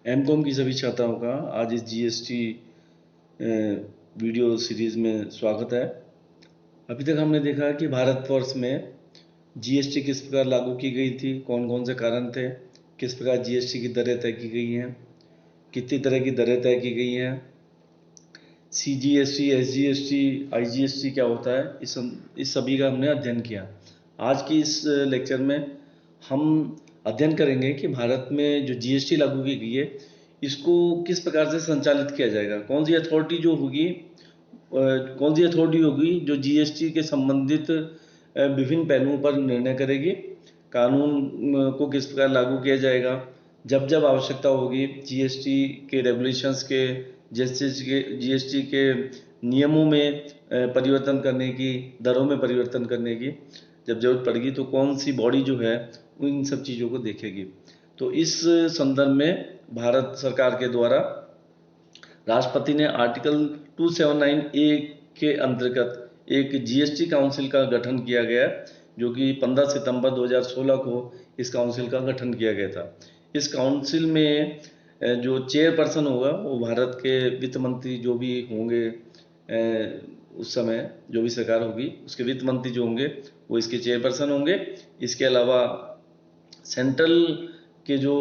MCom की सभी छात्राओं का आज इस जीएसटी वीडियो सीरीज में स्वागत है। अभी तक हमने देखा कि भारतवर्ष में जीएसटी किस प्रकार लागू की गई थी, कौन कौन से कारण थे, किस प्रकार जीएसटी की दरें तय की गई हैं, कितनी तरह की दरें तय की गई हैं, सीजीएसटी, एसजीएसटी, आईजीएसटी क्या होता है, इस सभी का हमने अध्ययन किया। आज की इस लेक्चर में हम अध्ययन करेंगे कि भारत में जो जीएसटी लागू की गई है इसको किस प्रकार से संचालित किया जाएगा, कौन सी अथॉरिटी होगी जो जीएसटी के संबंधित विभिन्न पहलुओं पर निर्णय करेगी, कानून को किस प्रकार लागू किया जाएगा, जब जब आवश्यकता होगी जीएसटी के रेगुलेशंस के, जीएसटी के नियमों में परिवर्तन करने की, दरों में परिवर्तन करने की जब जरूरत पड़ेगी तो कौन सी बॉडी जो है इन सब चीज़ों को देखेगी। तो इस संदर्भ में भारत सरकार के द्वारा राष्ट्रपति ने आर्टिकल 279 ए के अंतर्गत एक जीएसटी काउंसिल का गठन किया गया, जो कि 15 सितंबर 2016 को इस काउंसिल का गठन किया गया था। इस काउंसिल में जो चेयरपर्सन होगा वो भारत के वित्त मंत्री जो भी होंगे, उस समय जो भी सरकार होगी उसके वित्त मंत्री जो होंगे वो इसके चेयरपर्सन होंगे। इसके अलावा सेंट्रल के जो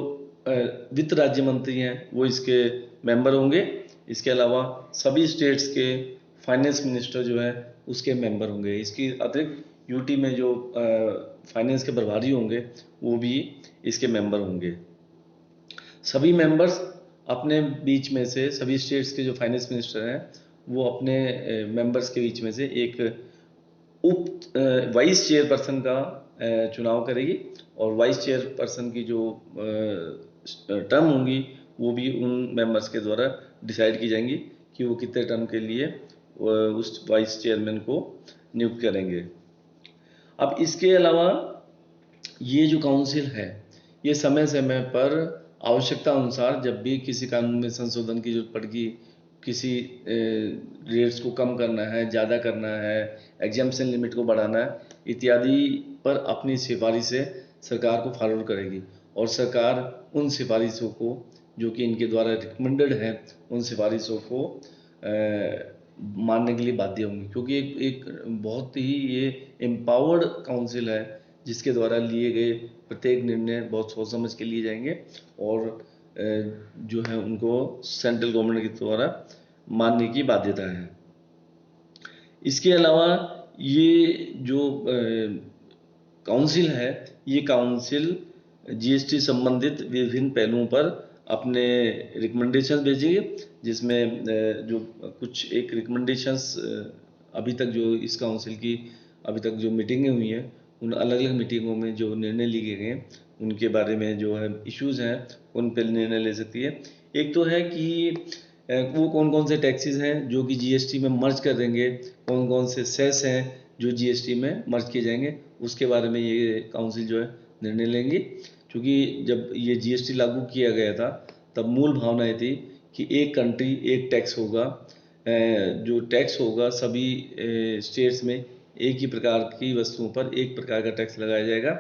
वित्त राज्य मंत्री हैं वो इसके मेंबर होंगे। इसके अलावा सभी स्टेट्स के फाइनेंस मिनिस्टर जो है उसके मेंबर होंगे। इसकी अतिरिक्त यूटी में जो फाइनेंस के प्रभारी होंगे वो भी इसके मेंबर होंगे। सभी मेंबर्स अपने बीच में से, सभी स्टेट्स के जो फाइनेंस मिनिस्टर हैं वो अपने मेंबर्स के बीच में से एक वाइस चेयरपर्सन का चुनाव करेगी, और वाइस चेयरपर्सन की जो टर्म होंगी वो भी उन मेंबर्स के द्वारा डिसाइड की जाएंगी कि वो कितने टर्म के लिए उस वाइस चेयरमैन को नियुक्त करेंगे। अब इसके अलावा ये जो काउंसिल है ये समय समय पर आवश्यकता अनुसार जब भी किसी कानून में संशोधन की जरूरत पड़ेगी, किसी रेट्स को कम करना है, ज़्यादा करना है, एग्जाम्पशन लिमिट को बढ़ाना है इत्यादि पर अपनी सिफारिशें सरकार को फॉरवर्ड करेगी, और सरकार उन सिफारिशों को जो कि इनके द्वारा रिकमेंडेड है उन सिफारिशों को मानने के लिए बाध्य होंगी, क्योंकि एक बहुत ही ये एम्पावर्ड काउंसिल है जिसके द्वारा लिए गए प्रत्येक निर्णय बहुत सोच समझ के लिए जाएंगे और जो है उनको सेंट्रल गवर्नमेंट के द्वारा मानने की बाध्यता है। इसके अलावा ये जो काउंसिल है ये काउंसिल जीएसटी संबंधित विभिन्न पहलुओं पर अपने रिकमेंडेशंस भेजेंगे, जिसमें जो कुछ एक रिकमेंडेशंस अभी तक जो इस काउंसिल की अभी तक जो मीटिंगें हुई हैं उन अलग अलग मीटिंगों में जो निर्णय लिए गए हैं उनके बारे में जो है इश्यूज हैं उन पर निर्णय ले सकती है। एक तो है कि वो कौन कौन से टैक्सेस हैं जो कि जीएसटी में मर्ज कर देंगे, कौन कौन से सेस हैं जो जीएसटी में मर्ज किए जाएंगे, उसके बारे में ये काउंसिल जो है निर्णय लेंगी। क्योंकि जब ये जीएसटी लागू किया गया था तब मूल भावना ये थी कि एक कंट्री एक टैक्स होगा, जो टैक्स होगा सभी स्टेट्स में एक ही प्रकार की वस्तुओं पर एक प्रकार का टैक्स लगाया जाएगा।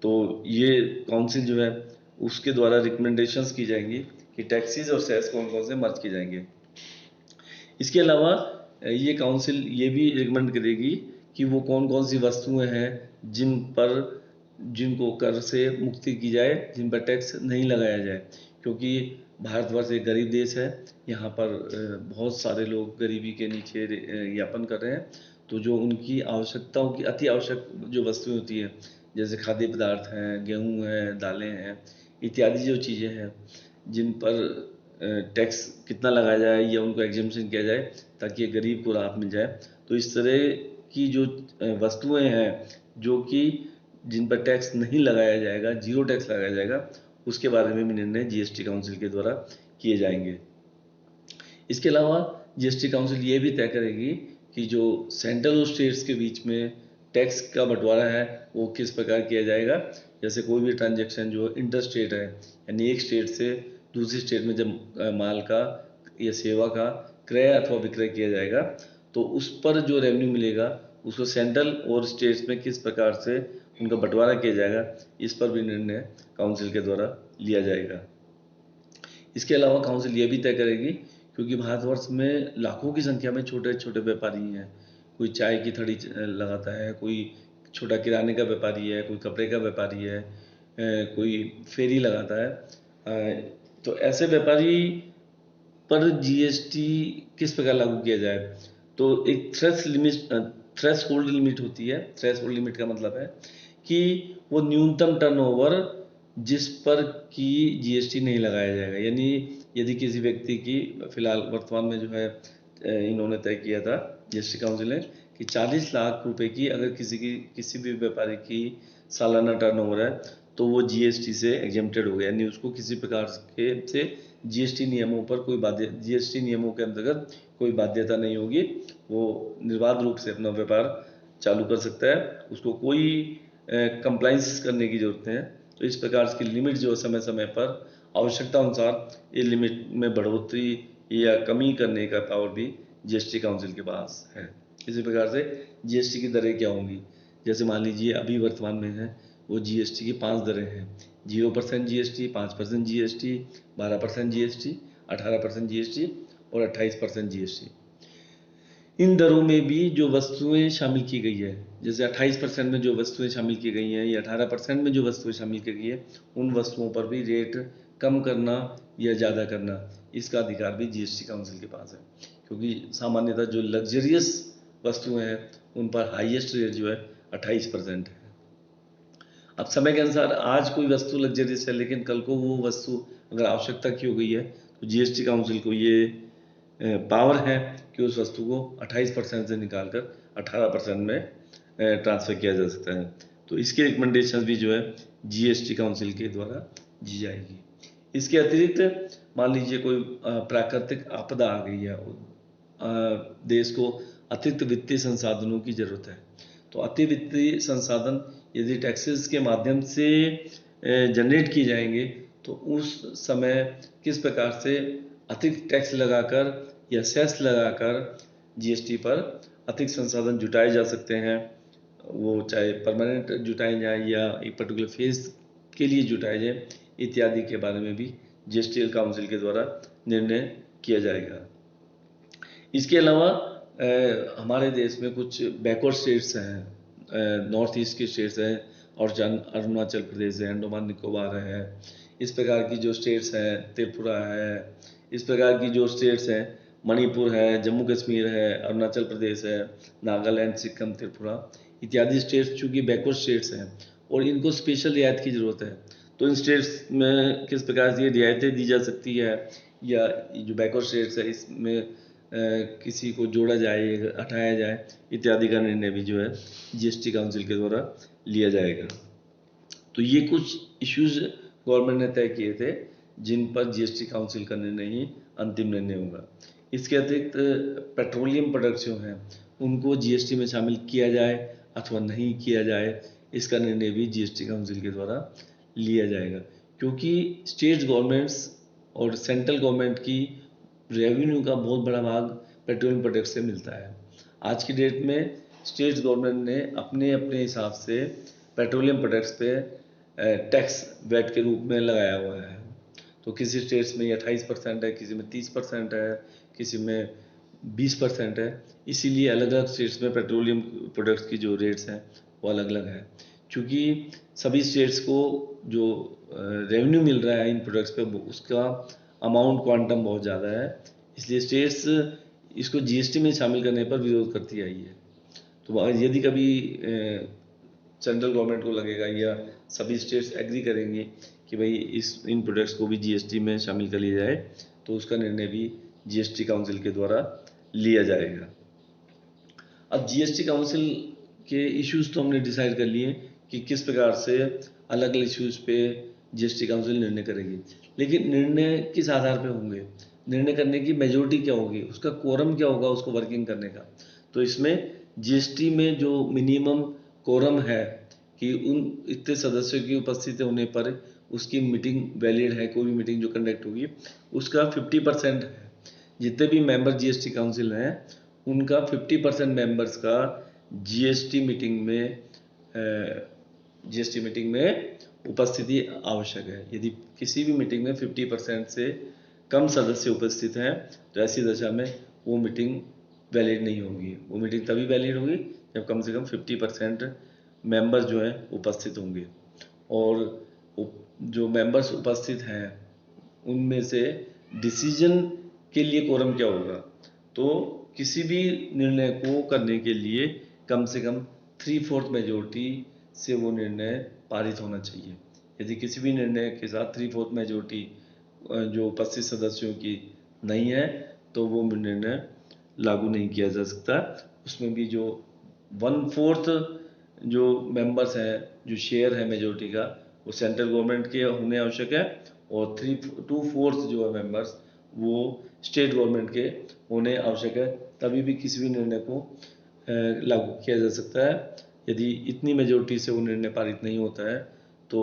तो ये काउंसिल जो है उसके द्वारा रिकमेंडेशंस की जाएंगी कि टैक्सेस और सेस कौन कौन से मर्ज किए जाएंगे। इसके अलावा ये काउंसिल ये भी रिकमेंड करेगी कि वो कौन कौन सी वस्तुएं हैं जिनको कर से मुक्ति की जाए, जिन पर टैक्स नहीं लगाया जाए, क्योंकि भारतवर्ष एक गरीब देश है, यहाँ पर बहुत सारे लोग गरीबी के नीचे यापन कर रहे हैं। तो जो उनकी आवश्यकताओं की अति आवश्यक जो वस्तुएं होती है जैसे खाद्य पदार्थ हैं, गेहूँ हैं, दालें हैं इत्यादि जो चीज़ें हैं जिन पर टैक्स कितना लगाया जाए या उनको एग्जेम्पशन किया जाए ताकि गरीब को राहत मिल जाए। तो इस तरह की जो वस्तुएं हैं जो कि जिन पर टैक्स नहीं लगाया जाएगा, जीरो टैक्स लगाया जाएगा, उसके बारे में भी निर्णय जीएसटी काउंसिल के द्वारा किए जाएंगे। इसके अलावा जीएसटी काउंसिल ये भी तय करेगी कि जो सेंट्रल और स्टेट्स के बीच में टैक्स का बंटवारा है वो किस प्रकार किया जाएगा। जैसे कोई भी ट्रांजैक्शन जो इंटर स्टेट है, यानी एक स्टेट से दूसरी स्टेट में जब माल का या सेवा का क्रय अथवा विक्रय किया जाएगा तो उस पर जो रेवेन्यू मिलेगा उसको सेंट्रल और स्टेट्स में किस प्रकार से उनका बंटवारा किया जाएगा, इस पर भी निर्णय काउंसिल के द्वारा लिया जाएगा। इसके अलावा काउंसिल ये भी तय करेगी, क्योंकि भारतवर्ष में लाखों की संख्या में छोटे छोटे व्यापारी हैं, कोई चाय की थड़ी लगाता है, कोई छोटा किराने का व्यापारी है, कोई कपड़े का व्यापारी है, कोई फेरी लगाता है। तो ऐसे व्यापारी पर जीएसटी किस प्रकार लागू किया जाए? तो एक थ्रेश होल्ड लिमिट होती है। थ्रेश होल्ड लिमिट का मतलब है कि वो न्यूनतम टर्नओवर जिस पर कि जीएसटी नहीं लगाया जाएगा। यानी यदि किसी व्यक्ति की, फिलहाल वर्तमान में जो है इन्होंने तय किया था जीएसटी काउंसिल ने, कि 40 लाख रुपए की अगर किसी भी व्यापारी की सालाना टर्नओवर है तो वो जीएसटी से एग्जेम्प्टेड हो गया, यानी उसको किसी प्रकार के से जीएसटी नियमों पर जीएसटी नियमों के अंतर्गत कोई बाध्यता नहीं होगी। वो निर्बाध रूप से अपना व्यापार चालू कर सकता है, उसको कोई कंप्लाइंस करने की जरूरत नहीं है। तो इस प्रकार की लिमिट जो समय समय पर आवश्यकता अनुसार ये लिमिट में बढ़ोतरी या कमी करने का पावर भी जीएसटी काउंसिल के पास है। इसी प्रकार से जीएसटी की दरें क्या होंगी? जैसे मान लीजिए अभी वर्तमान में है वो जीएसटी की 5 दरें हैं। 0% जीएसटी, 5% जीएसटी, 12% जीएसटी, 18% जीएसटी और 28% जीएसटी। इन दरों में भी जो वस्तुएं शामिल की गई है, जैसे 28% में जो वस्तुएं शामिल की गई हैं या 18% में जो वस्तुएं शामिल की गई है, उन वस्तुओं पर भी रेट कम करना या ज़्यादा करना, इसका अधिकार भी जीएसटी काउंसिल के पास है। क्योंकि सामान्यतः जो लग्जरियस वस्तुएं हैं उन पर हाईएस्ट रेट जो है 28% है। अब समय के अनुसार आज कोई वस्तु लग्जरियस है, लेकिन कल को वो वस्तु अगर आवश्यकता की हो गई है तो जीएसटी काउंसिल को ये पावर है कि उस वस्तु को 28% से निकालकर 18% में ट्रांसफर किया जा सकता है। तो इसके रिकमेंडेशन भी जो है जीएसटी काउंसिल के द्वारा दी जाएगी। इसके अतिरिक्त मान लीजिए कोई प्राकृतिक आपदा आ गई है, देश को अतिरिक्त वित्तीय संसाधनों की जरूरत है, तो अति वित्तीय संसाधन यदि टैक्सेस के माध्यम से जनरेट किए जाएंगे तो उस समय किस प्रकार से अतिरिक्त टैक्स लगाकर या सेस लगाकर जीएसटी पर अतिरिक्त संसाधन जुटाए जा सकते हैं, वो चाहे परमानेंट जुटाए जाए या एक पर्टिकुलर फेज के लिए जुटाए जाए, इत्यादि के बारे में भी जीएसटी काउंसिल के द्वारा निर्णय किया जाएगा। इसके अलावा हमारे देश में कुछ बैकवर्ड स्टेट्स हैं, नॉर्थ ईस्ट के स्टेट्स हैं, और अरुणाचल प्रदेश है, अंडमान निकोबार है, इस प्रकार की जो स्टेट्स हैं, त्रिपुरा है, इस प्रकार की जो स्टेट्स हैं, मणिपुर है, जम्मू कश्मीर है, अरुणाचल प्रदेश है, नागालैंड, सिक्किम, त्रिपुरा इत्यादि स्टेट्स चूँकि बैकवर्ड स्टेट्स हैं और इनको स्पेशल रियायत की ज़रूरत है, तो इन स्टेट्स में किस प्रकार से रियायतें दी जा सकती है या जो बैकवर्ड स्टेट्स है इसमें किसी को जोड़ा जाए, हटाया जाए, इत्यादि का निर्णय भी जो है जीएसटी काउंसिल के द्वारा लिया जाएगा। तो ये कुछ इश्यूज गवर्नमेंट ने तय किए थे जिन पर जीएसटी काउंसिल का निर्णय ही अंतिम निर्णय होगा। इसके अतिरिक्त पेट्रोलियम प्रोडक्ट्स जो हैं उनको जीएसटी में शामिल किया जाए अथवा नहीं किया जाए, इसका निर्णय भी जीएसटी काउंसिल के द्वारा लिया जाएगा, क्योंकि स्टेट गवर्नमेंट्स और सेंट्रल गवर्नमेंट की रेवेन्यू का बहुत बड़ा भाग पेट्रोलियम प्रोडक्ट से मिलता है। आज की डेट में स्टेट गवर्नमेंट ने अपने अपने हिसाब से पेट्रोलियम प्रोडक्ट्स पे टैक्स वैट के रूप में लगाया हुआ है। तो किसी स्टेट्स में 28% है, किसी में 30% है, किसी में 20% है। इसीलिए अलग अलग स्टेट्स में पेट्रोलियम प्रोडक्ट्स की जो रेट्स हैं वो अलग अलग है, क्योंकि सभी स्टेट्स को जो रेवेन्यू मिल रहा है इन प्रोडक्ट्स पे उसका अमाउंट क्वांटम बहुत ज़्यादा है, इसलिए स्टेट्स इसको जीएसटी में शामिल करने पर विरोध करती आई है। तो यदि कभी सेंट्रल गवर्नमेंट को लगेगा या सभी स्टेट्स एग्री करेंगे कि भाई इन प्रोडक्ट्स को भी जीएसटी में शामिल कर लिया जाए, तो उसका निर्णय भी जीएसटी काउंसिल के द्वारा लिया जाएगा। अब जीएसटी काउंसिल के इश्यूज तो हमने डिसाइड कर लिए कि किस प्रकार से अलग अलग इश्यूज पे जीएसटी काउंसिल निर्णय करेगी, लेकिन निर्णय किस आधार पे होंगे, निर्णय करने की मेजोरिटी क्या होगी, उसका कोरम क्या होगा उसको वर्किंग करने का। तो इसमें जीएसटी में जो मिनिमम कोरम है कि उन इतने सदस्यों की उपस्थिति होने पर उसकी मीटिंग वैलिड है, कोई भी मीटिंग जो कंडक्ट होगी उसका 50% है। जितने भी मेंबर जीएसटी काउंसिल हैं उनका 50% मेंबर्स का जीएसटी मीटिंग में उपस्थिति आवश्यक है। यदि किसी भी मीटिंग में 50% से कम सदस्य उपस्थित हैं तो ऐसी दशा में वो मीटिंग वैलिड नहीं होगी। वो मीटिंग तभी वैलिड होगी जब कम से कम 50% मेंबर जो हैं उपस्थित होंगे। और जो मेंबर्स उपस्थित हैं उनमें से डिसीजन के लिए कोरम क्या होगा, तो किसी भी निर्णय को करने के लिए कम से कम 3/4 मेजोरिटी से वो निर्णय पारित होना चाहिए। यदि किसी भी निर्णय के साथ 3/4 मेजोरिटी जो उपस्थित सदस्यों की नहीं है तो वो निर्णय लागू नहीं किया जा सकता। उसमें भी जो 1/4 जो मेंबर्स हैं, जो शेयर है मेजोरिटी का, वो सेंट्रल गवर्नमेंट के होने आवश्यक है और 2/4 जो है मेंबर्स वो स्टेट गवर्नमेंट के होने आवश्यक है, तभी भी किसी भी निर्णय को लागू किया जा सकता है। यदि इतनी मेजोरिटी से वो निर्णय पारित नहीं होता है तो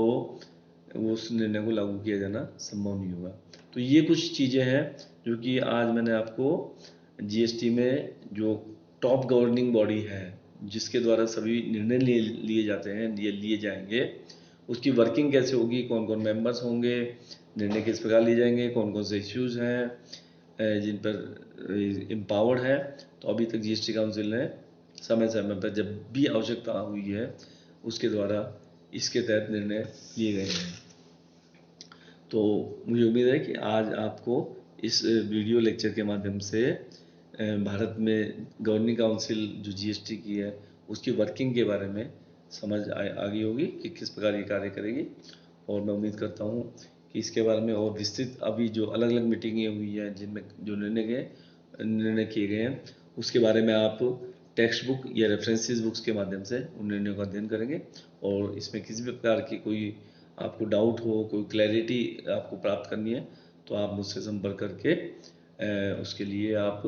उस निर्णय को लागू किया जाना संभव नहीं होगा। तो ये कुछ चीज़ें हैं जो कि आज मैंने आपको जीएसटी में जो टॉप गवर्निंग बॉडी है जिसके द्वारा सभी निर्णय लिए जाते हैं, लिए जाएंगे, उसकी वर्किंग कैसे होगी, कौन कौन मेंबर्स होंगे, निर्णय किस प्रकार लिए जाएंगे, कौन कौन से इश्यूज हैं जिन पर एम्पावर्ड है। तो अभी तक जीएसटी काउंसिल ने समय समय पर जब भी आवश्यकता हुई है उसके द्वारा इसके तहत निर्णय लिए गए हैं। तो मुझे उम्मीद है कि आज आपको इस वीडियो लेक्चर के माध्यम से भारत में गवर्निंग काउंसिल जो जीएसटी की है उसकी वर्किंग के बारे में समझ आ गई होगी कि किस प्रकार ये कार्य करेगी। और मैं उम्मीद करता हूँ कि इसके बारे में और विस्तृत अभी जो अलग अलग मीटिंगें हुई हैं जिनमें जो निर्णय किए गए हैं उसके बारे में आप टेक्स्ट बुक या रेफरेंसेस बुक्स के माध्यम से उन निर्णयों का अध्ययन करेंगे। और इसमें किसी भी प्रकार की कोई आपको डाउट हो, कोई क्लैरिटी आपको प्राप्त करनी है तो आप मुझसे संपर्क करके उसके लिए आप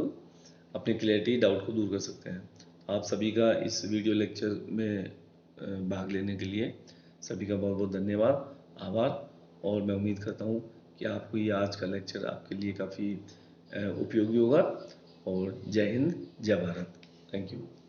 अपनी क्लैरिटी डाउट को दूर कर सकते हैं। आप सभी का इस वीडियो लेक्चर में भाग लेने के लिए सभी का बहुत बहुत धन्यवाद, आभार। और मैं उम्मीद करता हूँ कि आपको ये आज का लेक्चर आपके लिए काफ़ी उपयोगी होगा। और जय हिंद, जय भारत। Thank you.